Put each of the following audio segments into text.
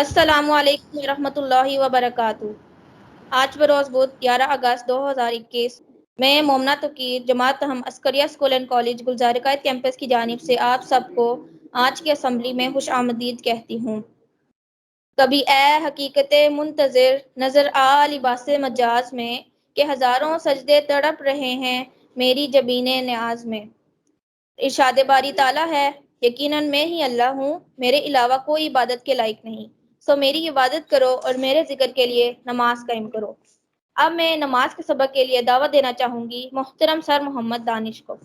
السلام علیکم ورحمۃ اللہ وبرکاتہ۔ آج بروز بدھ 11 اگست 2021 میں مومنہ توقیر جماعت تاہم عسکریہ school and college Gulzar Quaid campus کی جانب سے آپ سب کو آج کی اسمبلی میں خوش آمدید کہتی ہوں۔ کبھی اے حقیقت منتظر نظر آ لباس مجاز میں کہ ہزاروں سجدے تڑپ رہے ہیں میری جبین نیاز میں۔ ارشاد باری تعالیٰ ہے، یقیناً میں ہی اللہ ہوں، میرے علاوہ کوئی عبادت کے لائق نہیں، سو میری عبادت کرو اور میرے ذکر کے لیے نماز قائم کرو۔ اب میں نماز کے سبق کے لیے دعوت دینا چاہوں گی محترم سر محمد دانش کو۔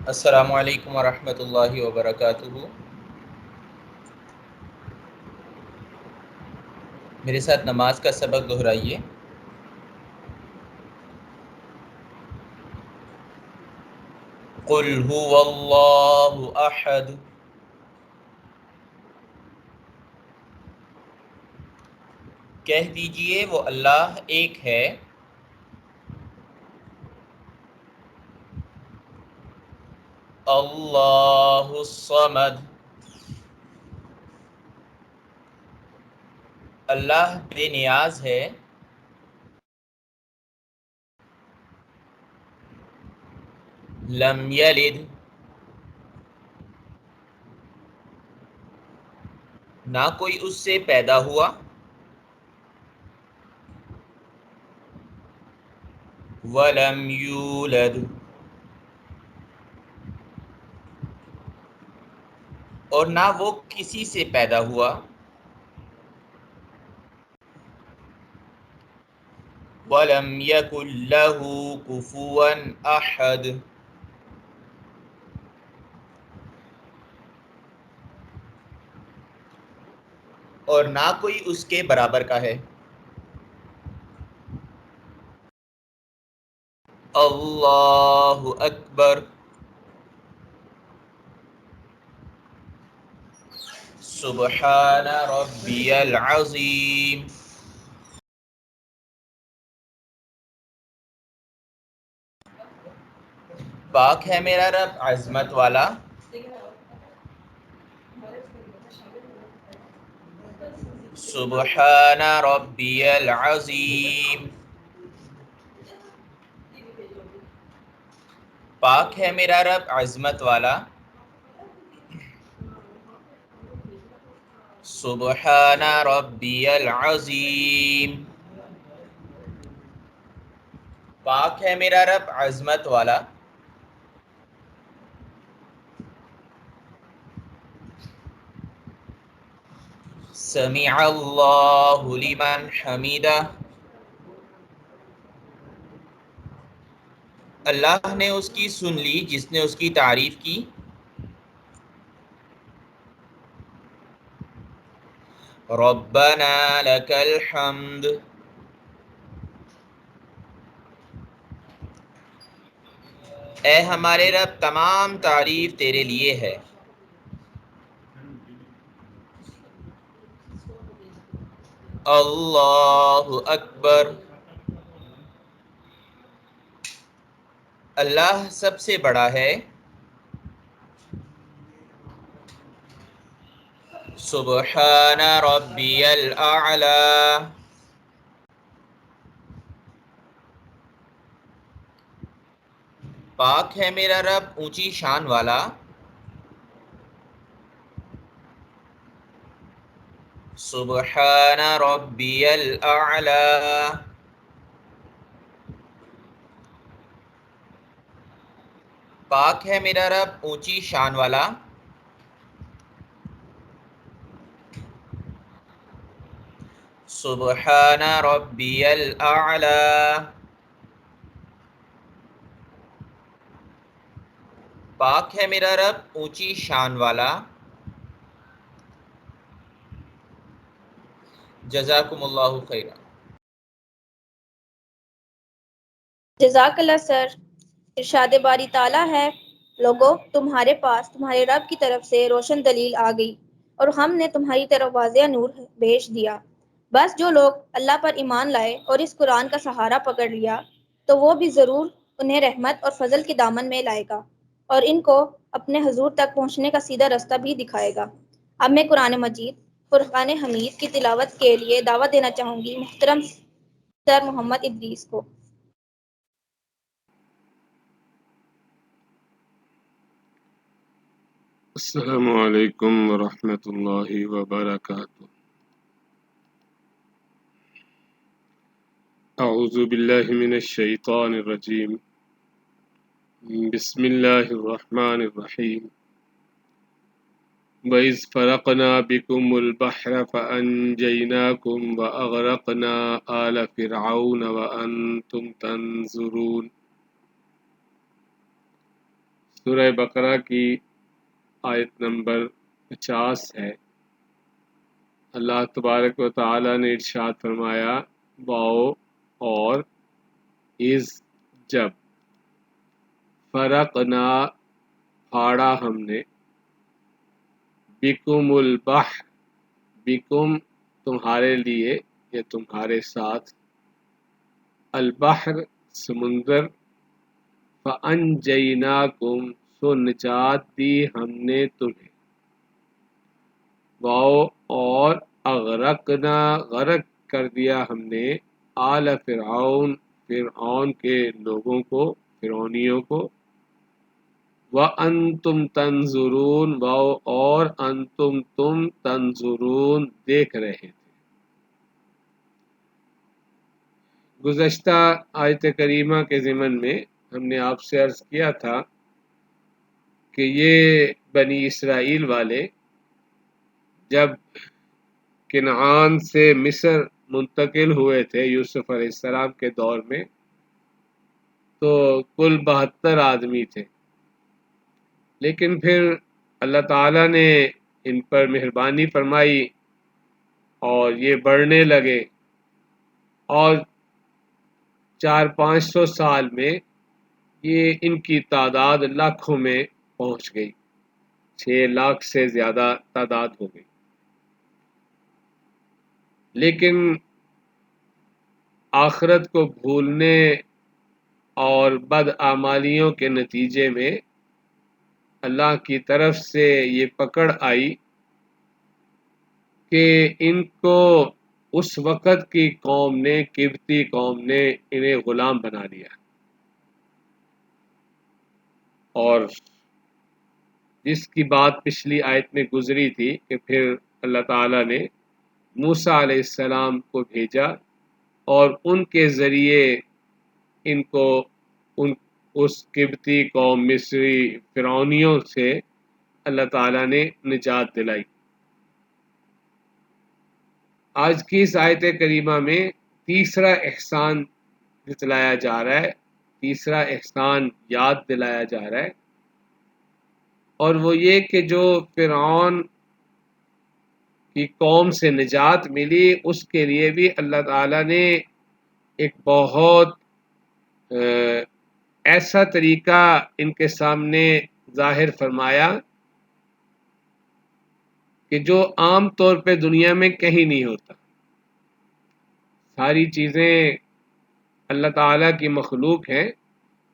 السلام علیکم ورحمۃ اللہ وبرکاتہ۔ میرے ساتھ نماز کا سبق دہرائیے۔ قل هو اللہ احد۔ کہہ دیجئے وہ اللہ ایک ہے، اللہ الصمد، اللہ بے نیاز ہے، لم یلد، نہ کوئی اس سے پیدا ہوا، ولم یولد، اور نہ وہ کسی سے پیدا ہوا، ولم یکن لہ کفوا احد، اور نہ کوئی اس کے برابر کا ہے۔ اللہ اکبر، سبحان ربی العظیم۔ پاک ہے میرا رب عظمت والا، سبحان ربی العظیم۔ پاک ہے میرا رب عظمت والا، سبحان ربی العظیم۔ پاک ہے میرا رب عظمت والا، سمع اللہ لمن حمیدہ، اللہ نے اس کی سن لی جس نے اس کی تعریف کی۔ ربنا لک الحمد، اے ہمارے رب تمام تعریف تیرے لیے ہے۔ اللہ اکبر، اللہ سب سے بڑا ہے۔ سبحان ربی الاعلی، پاک ہے میرا رب اونچی شان والا، سبحان ربی الاعلی، پاک ہے میرا رب اونچی شان والا، سبحان ربی الاعلی، پاک ہے میرا رب اونچی شان والا۔ جزاکم اللہ خیرا۔ جزاک اللہ سر۔ ارشاد باری تعالیٰ ہے، لوگو تمہارے پاس تمہارے رب کی طرف سے روشن دلیل آ گئی اور ہم نے تمہاری طرف واضح نور بھیج دیا۔ بس جو لوگ اللہ پر ایمان لائے اور اس قرآن کا سہارا پکڑ لیا تو وہ بھی ضرور انہیں رحمت اور فضل کے دامن میں لائے گا اور ان کو اپنے حضور تک پہنچنے کا سیدھا راستہ بھی دکھائے گا۔ اب میں قرآن مجید فرقان حمید کی تلاوت کے لیے دعوت دینا چاہوں گی محترم سر محمد ادریس کو۔ السلام علیکم ورحمۃ اللہ وبرکاتہ۔ اعوذ باللہ من الشیطان الرجیم، بسم اللہ الرحمن الرحیم۔ وَإِذْ فَرَقْنَا بِكُمُ الْبَحْرَ فَأَنْجَيْنَاكُمْ وَأَغْرَقْنَا آلَ فِرْعَوْنَ وَأَنْتُمْ تَنْظُرُونَ۔ سورہ بقرہ کی آیت نمبر 50 ہے۔ اللہ تبارک و تعالی نے ارشاد فرمایا، واؤ اور از جب، فرقنا پھاڑا ہم نے، بکم البحر بکم تمہارے لیے یا تمہارے ساتھ، البحر سمندر، فانجیناکم سو نجات دی ہم نے تمہیں، واؤ اور اغرقنا غرق کر دیا ہم نے، آل فرعون فرعون کے لوگوں کو، فرعونیوں کو، وَأَنْتُمْ تَنْظُرُونَ واؤ اور انتم تم تنظرون دیکھ رہے تھے۔ گزشتہ آیت کریمہ کے ضمن میں ہم نے آپ سے عرض کیا تھا کہ یہ بنی اسرائیل والے جب کنعان سے مصر منتقل ہوئے تھے یوسف علیہ السلام کے دور میں، تو کل 72 آدمی تھے، لیکن پھر اللہ تعالیٰ نے ان پر مہربانی فرمائی اور یہ بڑھنے لگے، اور 400-500 سال میں یہ ان کی تعداد لاکھوں میں پہنچ گئی، 6 لاکھ سے زیادہ تعداد ہو گئی۔ لیکن آخرت کو بھولنے اور بدعمالیوں کے نتیجے میں اللہ کی طرف سے یہ پکڑ آئی کہ ان کو اس وقت کی قوم نے، قبطی قوم نے انہیں غلام بنا لیا، اور جس کی بات پچھلی آیت میں گزری تھی کہ پھر اللہ تعالیٰ نے موسیٰ علیہ السلام کو بھیجا اور ان کے ذریعے ان کو اس قبطی قوم مصری فرعونیوں سے اللہ تعالیٰ نے نجات دلائی۔ آج کی اس آیت کریمہ میں تیسرا احسان جتلایا جا رہا ہے، تیسرا احسان یاد دلایا جا رہا ہے، اور وہ یہ کہ جو فرعون کی قوم سے نجات ملی اس کے لیے بھی اللہ تعالیٰ نے ایک بہت ایسا طریقہ ان کے سامنے ظاہر فرمایا کہ جو عام طور پہ دنیا میں کہیں نہیں ہوتا۔ ساری چیزیں اللہ تعالیٰ کی مخلوق ہیں،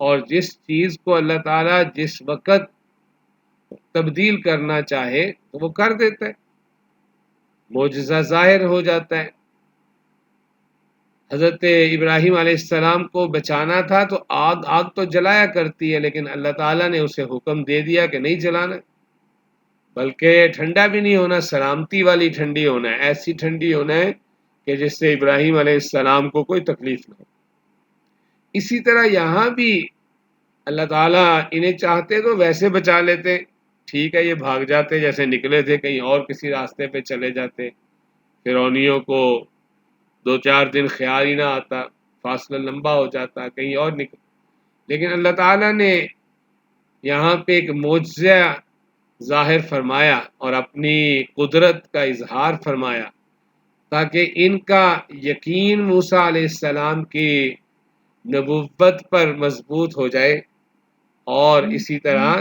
اور جس چیز کو اللہ تعالیٰ جس وقت تبدیل کرنا چاہے تو وہ کر دیتا ہے، معجزہ ظاہر ہو جاتا ہے۔ حضرت ابراہیم علیہ السلام کو بچانا تھا تو آگ تو جلایا کرتی ہے، لیکن اللہ تعالیٰ نے اسے حکم دے دیا کہ نہیں جلانا، بلکہ ٹھنڈا بھی نہیں ہونا، سلامتی والی ٹھنڈی ہونا ہے، ایسی ٹھنڈی ہونا ہے کہ جس سے ابراہیم علیہ السلام کو کوئی تکلیف نہ ہو۔ اسی طرح یہاں بھی اللہ تعالیٰ انہیں چاہتے تو ویسے بچا لیتے، ٹھیک ہے یہ بھاگ جاتے، جیسے نکلے تھے کہیں اور کسی راستے پہ چلے جاتے، فرعونیوں کو 2-4 دن خیال ہی نہ آتا، فاصلہ لمبا ہو جاتا، کہیں اور نکل، لیکن اللہ تعالیٰ نے یہاں پہ ایک معجزہ ظاہر فرمایا اور اپنی قدرت کا اظہار فرمایا تاکہ ان کا یقین موسیٰ علیہ السلام کی نبوت پر مضبوط ہو جائے، اور اسی طرح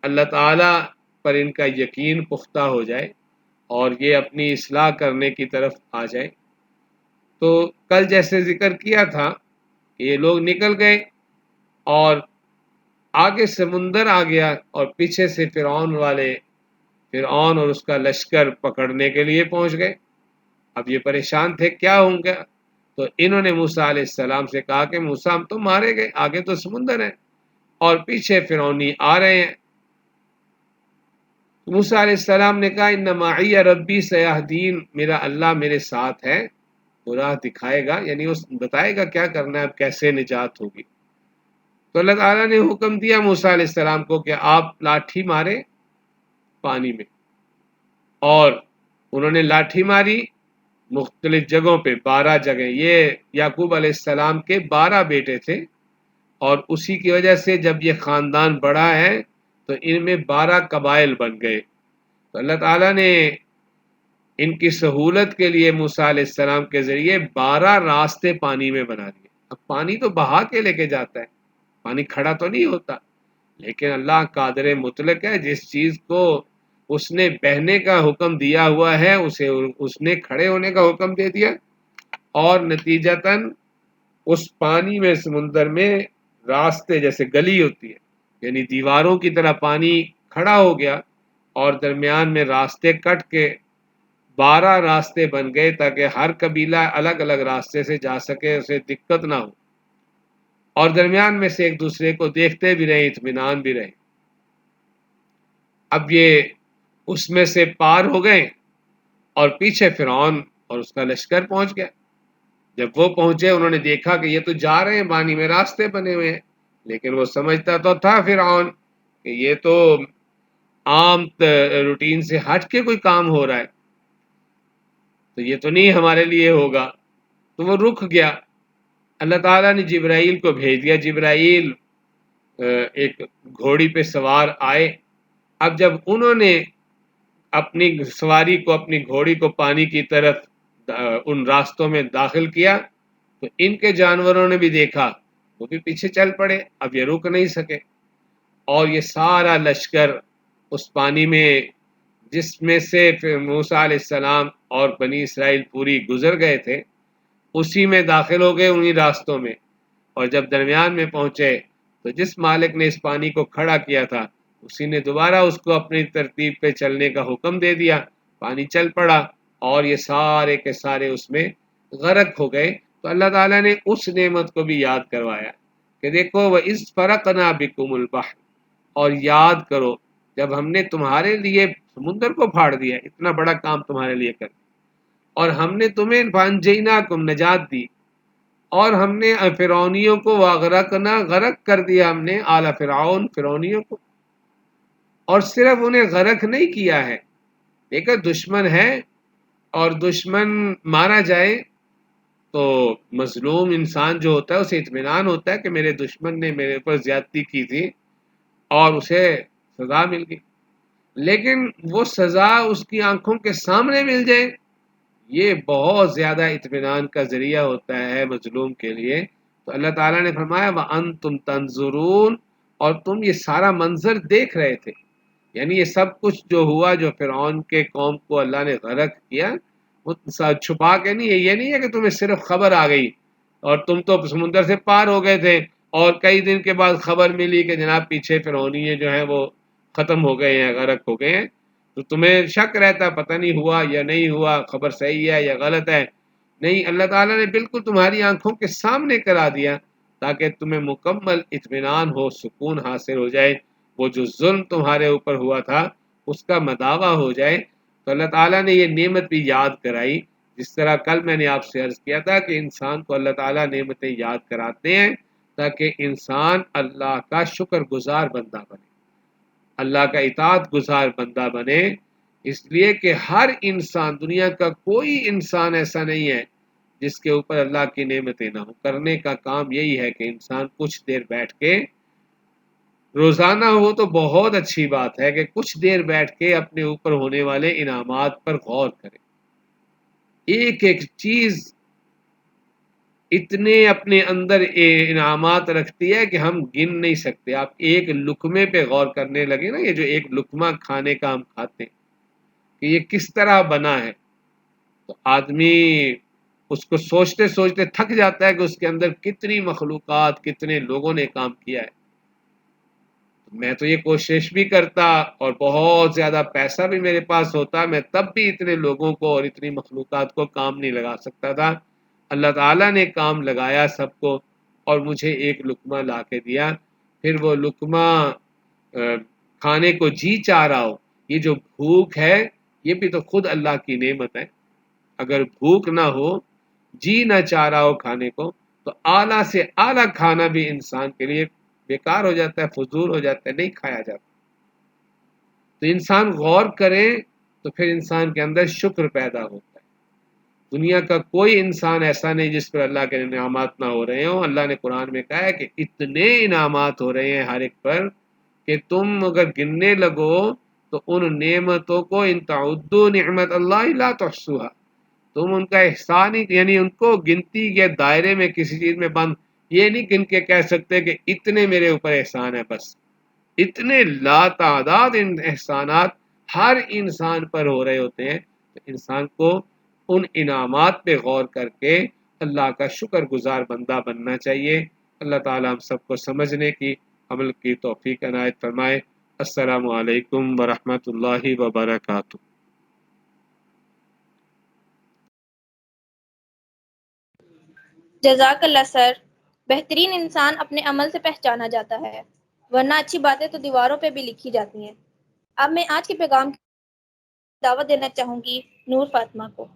اللہ تعالیٰ پر ان کا یقین پختہ ہو جائے اور یہ اپنی اصلاح کرنے کی طرف آ جائے۔ تو کل جیسے ذکر کیا تھا کہ یہ لوگ نکل گئے اور آگے سمندر آ گیا اور پیچھے سے فرعون اور اس کا لشکر پکڑنے کے لیے پہنچ گئے۔ اب یہ پریشان تھے کیا ہوں گا، تو انہوں نے موسیٰ علیہ السلام سے کہا کہ موسیٰ ہم تو مارے گئے، آگے تو سمندر ہے اور پیچھے فرعونی آ رہے ہیں۔ موسیٰ علیہ السلام نے کہا ان معی ربی سیہدین، میرا اللہ میرے ساتھ ہے، وہ راہ دکھائے گا، یعنی اس بتائے گا کیا کرنا ہے، اب کیسے نجات ہوگی۔ تو اللہ تعالیٰ نے حکم دیا موسیٰ علیہ السلام کو کہ آپ لاٹھی مارے پانی میں، اور انہوں نے لاٹھی ماری مختلف جگہوں پہ، 12 جگہیں، یہ یعقوب علیہ السلام کے 12 بیٹے تھے، اور اسی کی وجہ سے جب یہ خاندان بڑا ہے تو ان میں 12 قبائل بن گئے۔ تو اللہ تعالیٰ نے ان کی سہولت کے لیے موسیٰ علیہ السلام کے ذریعے 12 راستے پانی میں بنا دیے۔ اب پانی تو بہا کے لے کے جاتا ہے، پانی کھڑا تو نہیں ہوتا، لیکن اللہ قادر مطلق ہے، جس چیز کو اس نے بہنے کا حکم دیا ہوا ہے اسے اس نے کھڑے ہونے کا حکم دے دیا، اور نتیجتاً اس پانی میں، سمندر میں راستے جیسے گلی ہوتی ہے، یعنی دیواروں کی طرح پانی کھڑا ہو گیا، اور درمیان میں راستے کٹ کے 12 راستے بن گئے تاکہ ہر قبیلہ الگ الگ راستے سے جا سکے، اسے دقت نہ ہو، اور درمیان میں سے ایک دوسرے کو دیکھتے بھی رہے، اطمینان بھی رہے۔ اب یہ اس میں سے پار ہو گئے اور پیچھے فرعون اور اس کا لشکر پہنچ گیا۔ جب وہ پہنچے انہوں نے دیکھا کہ یہ تو جا رہے ہیں، پانی میں راستے بنے ہوئے ہیں، لیکن وہ سمجھتا تو تھا فرعون کہ یہ تو عام روٹین سے ہٹ کے کوئی کام ہو رہا ہے، تو یہ تو نہیں ہمارے لیے ہوگا، تو وہ رک گیا۔ اللہ تعالیٰ نے جبرائیل کو بھیج دیا، جبرائیل ایک گھوڑی پہ سوار آئے۔ اب جب انہوں نے اپنی سواری کو، اپنی گھوڑی کو پانی کی طرف ان راستوں میں داخل کیا، تو ان کے جانوروں نے بھی دیکھا، وہ بھی پیچھے چل پڑے، اب یہ رک نہیں سکے، اور یہ سارا لشکر اس پانی میں، جس میں سے موسیٰ علیہ السلام اور بنی اسرائیل پوری گزر گئے تھے، اسی میں داخل ہو گئے، انہی راستوں میں، اور جب درمیان میں پہنچے تو جس مالک نے اس پانی کو کھڑا کیا تھا اسی نے دوبارہ اس کو اپنی ترتیب پہ چلنے کا حکم دے دیا، پانی چل پڑا، اور یہ سارے کے سارے اس میں غرق ہو گئے۔ تو اللہ تعالیٰ نے اس نعمت کو بھی یاد کروایا کہ دیکھو وَإِذْ فَرَقْنَا بِكُمُ الْبَحْرَ، اور یاد کرو جب ہم نے تمہارے لیے سمندر کو پھاڑ دیا، اتنا بڑا کام تمہارے لیے کر دیا، اور ہم نے تمہیں فَأَنْجَيْنَاكُمْ نجات دی، اور ہم نے فرعونیوں کو واغرقنا، غرق کر دیا ہم نے آل فرعون، فرعونیوں کو، اور صرف انہیں غرق نہیں کیا ہے، دیکھا دشمن ہے اور دشمن مارا جائے تو مظلوم انسان جو ہوتا ہے اسے اطمینان ہوتا ہے کہ میرے دشمن نے میرے اوپر زیادتی کی تھی اور اسے سزا مل گئی، لیکن وہ سزا اس کی آنکھوں کے سامنے مل جائے، یہ بہت زیادہ اطمینان کا ذریعہ ہوتا ہے مظلوم کے لیے۔ تو اللہ تعالیٰ نے فرمایا وَأَنْتُمْ تَنْظُرُونَ، اور تم یہ سارا منظر دیکھ رہے تھے، یعنی یہ سب کچھ جو ہوا، جو فرعون کے قوم کو اللہ نے غرق کیا، وہ چھپا کے نہیں ہے، یہ نہیں ہے کہ تمہیں صرف خبر آ گئی اور تم تو سمندر سے پار ہو گئے تھے اور کئی دن کے بعد خبر ملی کہ جناب پیچھے فرعونی جو ہیں وہ ختم ہو گئے ہیں، غرق ہو گئے ہیں، تو تمہیں شک رہتا پتہ نہیں ہوا یا نہیں ہوا، خبر صحیح ہے یا غلط ہے۔ نہیں، اللہ تعالیٰ نے بالکل تمہاری آنکھوں کے سامنے کرا دیا تاکہ تمہیں مکمل اطمینان ہو، سکون حاصل ہو جائے، وہ جو ظلم تمہارے اوپر ہوا تھا اس کا مداوع ہو جائے۔ تو اللہ تعالیٰ نے یہ نعمت بھی یاد کرائی، جس طرح کل میں نے آپ سے عرض کیا تھا کہ انسان کو اللہ تعالیٰ نعمتیں یاد کراتے ہیں تاکہ انسان اللہ کا شکر گزار بندہ بنے، اللہ کا اطاعت گزار بندہ بنے، اس لیے کہ ہر انسان، دنیا کا کوئی انسان ایسا نہیں ہے جس کے اوپر اللہ کی نعمتیں نہ ہوں۔ کرنے کا کام یہی ہے کہ انسان کچھ دیر بیٹھ کے، روزانہ ہو تو بہت اچھی بات ہے کہ کچھ دیر بیٹھ کے اپنے اوپر ہونے والے انعامات پر غور کرے۔ ایک ایک چیز اتنے اپنے اندر انعامات رکھتی ہے کہ ہم گن نہیں سکتے۔ آپ ایک لقمے پہ غور کرنے لگے نا، یہ جو ایک لقمہ کھانے کا ہم کھاتے ہیں کہ یہ کس طرح بنا ہے، تو آدمی اس کو سوچتے سوچتے تھک جاتا ہے کہ اس کے اندر کتنی مخلوقات، کتنے لوگوں نے کام کیا ہے۔ میں تو یہ کوشش بھی کرتا اور بہت زیادہ پیسہ بھی میرے پاس ہوتا، میں تب بھی اتنے لوگوں کو اور اتنی مخلوقات کو کام نہیں لگا سکتا تھا۔ اللہ تعالیٰ نے کام لگایا سب کو اور مجھے ایک لقمہ لا کے دیا۔ پھر وہ لقمہ کھانے کو جی چاہ رہا ہو، یہ جو بھوک ہے یہ بھی تو خود اللہ کی نعمت ہے۔ اگر بھوک نہ ہو، جی نہ چاہ رہا ہو کھانے کو، تو اعلیٰ سے اعلیٰ کھانا بھی انسان کے لیے بیکار ہو جاتا ہے، فضول ہو جاتا ہے، نہیں کھایا جاتا۔ تو انسان غور کرے تو پھر انسان کے اندر شکر پیدا ہوتا ہے۔ دنیا کا کوئی انسان ایسا نہیں جس پر اللہ کے انعامات نہ ہو رہے ہوں۔ اللہ نے قرآن میں کہا ہے کہ اتنے انعامات ہو رہے ہیں ہر ایک پر کہ تم اگر گننے لگو تو ان نعمتوں کو ان تعدوا نعمت اللہ لا تحصوها، تم ان کا احسان ہی یعنی ان کو گنتی کے دائرے میں کسی چیز میں بند یہ نہیں گن کے کہہ سکتے کہ اتنے میرے اوپر احسان ہے، بس اتنے لا تعداد احسانات ہر انسان پر ہو رہے ہوتے ہیں۔ تو انسان کو ان انعامات پہ غور کر کے اللہ کا شکر گزار بندہ بننا چاہیے۔ اللہ تعالیٰ ہم سب کو سمجھنے کی، عمل کی توفیق عنایت فرمائے۔ السلام علیکم ورحمۃ اللہ وبرکاتہ۔ جزاک اللہ سر۔ بہترین انسان اپنے عمل سے پہچانا جاتا ہے، ورنہ اچھی باتیں تو دیواروں پہ بھی لکھی جاتی ہیں۔ اب میں آج کے پیغام کی دعوت دینا چاہوں گی نور فاطمہ کو۔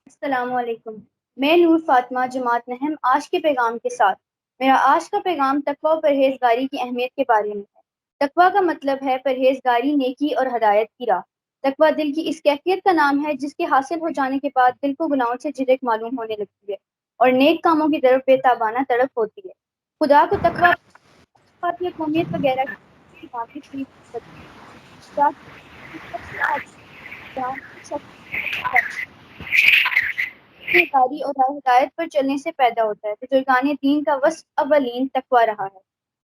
السلام علیکم، میں نور فاطمہ جماعت نہم آج کے پیغام کے ساتھ۔ میرا آج کا پیغام تقوی و پرہیزگاری کی اہمیت کے بارے میں ہے۔ تقوی کا مطلب ہے پرہیزگاری، نیکی اور ہدایت کی راہ۔ تقوی دل کی اس کیفیت کا نام ہے جس کے حاصل ہو جانے کے بعد دل کو گناہوں سے جھجک معلوم ہونے لگتی ہے اور نیک کاموں کی طرف بے تابانہ تڑپ ہوتی ہے۔ خدا کو تقوی قومیت وغیرہ کی معافی کی داری اور ہدایت پر چلنے سے پیدا ہوتا ہے۔ بزرگان دین کا وصف اولین تقوی رہا ہے۔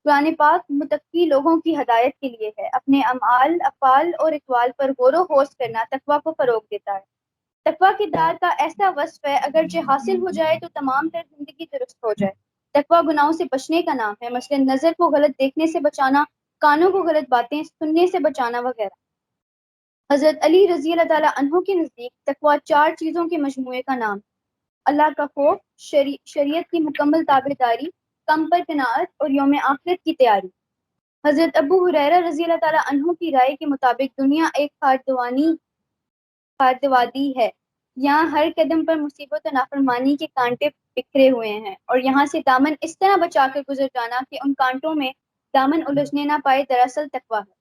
قرآن پاک متقی لوگوں کی ہدایت کے لیے ہے۔ اپنے اعمال، افعال اور اقوال پر غور و خوض کرنا تقوی کو فروغ دیتا ہے۔ تقوی کی دار کا ایسا وصف ہے اگرچہ حاصل ہو جائے تو تمام تر زندگی درست ہو جائے۔ تقوی گناہوں سے بچنے کا نام ہے، مثلا نظر کو غلط دیکھنے سے بچانا، کانوں کو غلط باتیں سننے سے بچانا وغیرہ۔ حضرت علی رضی اللہ تعالیٰ عنہ کے نزدیک تقوی 4 چیزوں کے مجموعے کا نام ہے: اللہ کا خوف، شریعت کی مکمل تابع داری، کم پر قناعت اور یوم آخرت کی تیاری۔ حضرت ابو ہریرہ رضی اللہ تعالیٰ عنہ کی رائے کے مطابق دنیا ایک خاردوادی ہے، یہاں ہر قدم پر مصیبت و نافرمانی کے کانٹے بکھرے ہوئے ہیں، اور یہاں سے دامن اس طرح بچا کر گزر جانا کہ ان کانٹوں میں دامن الجھنے نہ پائے دراصل تقوی ہے۔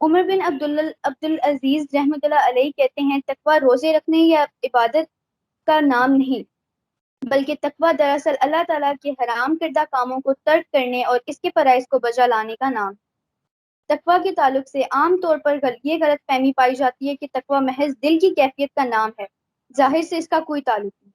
عمر بن عبدالعزیز رحمۃ اللہ علیہ کہتے ہیں، تقوی روزے رکھنے یا عبادت کا نام نہیں، بلکہ تقوی دراصل اللہ تعالیٰ کے حرام کردہ کاموں کو ترک کرنے اور اس کے فرائض کو بجا لانے کا نام۔ تقوی کے تعلق سے عام طور پر یہ غلط فہمی پائی جاتی ہے کہ تقوی محض دل کی کیفیت کا نام ہے، ظاہر سے اس کا کوئی تعلق نہیں۔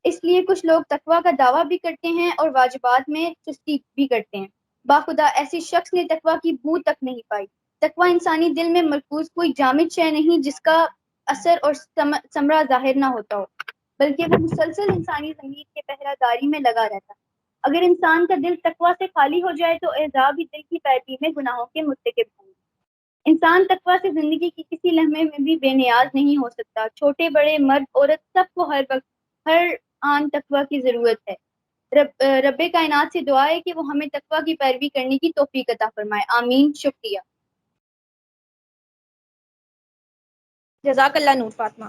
اس لیے کچھ لوگ تقوی کا دعویٰ بھی کرتے ہیں اور واجبات میں سستی بھی کرتے ہیں۔ باخدا ایسی شخص نے تقوی کی بو تک نہیں پائی۔ تقوی انسانی دل میں مرکوز کوئی جامد شے نہیں جس کا اثر اور ثمرہ ظاہر نہ ہوتا ہو، بلکہ وہ مسلسل انسانی ضمیر کے پہرہ داری میں لگا رہتا ہے۔ اگر انسان کا دل تقوی سے خالی ہو جائے تو اعضاء بھی دل کی پیروی میں گناہوں کے مرتکب ہوں گے۔ انسان تقوی سے زندگی کی کسی لمحے میں بھی بے نیاز نہیں ہو سکتا۔ چھوٹے بڑے، مرد عورت، سب کو ہر وقت ہر آن تقوی کی ضرورت ہے۔ رب کائنات سے دعا ہے کہ وہ ہمیں تقوی کی پیروی کرنے کی توفیق عطا فرمائے، آمین۔ شکریہ۔ جزاک اللہ نور فاطمہ۔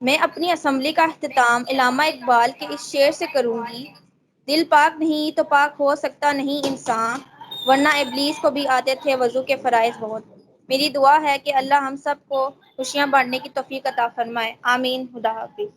میں اپنی اسمبلی کا اختتام علامہ اقبال کے اس شعر سے کروں گی: دل پاک نہیں تو پاک ہو سکتا نہیں انسان، ورنہ ابلیس کو بھی آتے تھے وضو کے فرائض بہت۔ میری دعا ہے کہ اللہ ہم سب کو خوشیاں بانٹنے کی توفیق عطا فرمائے، آمین۔ خدا حافظ۔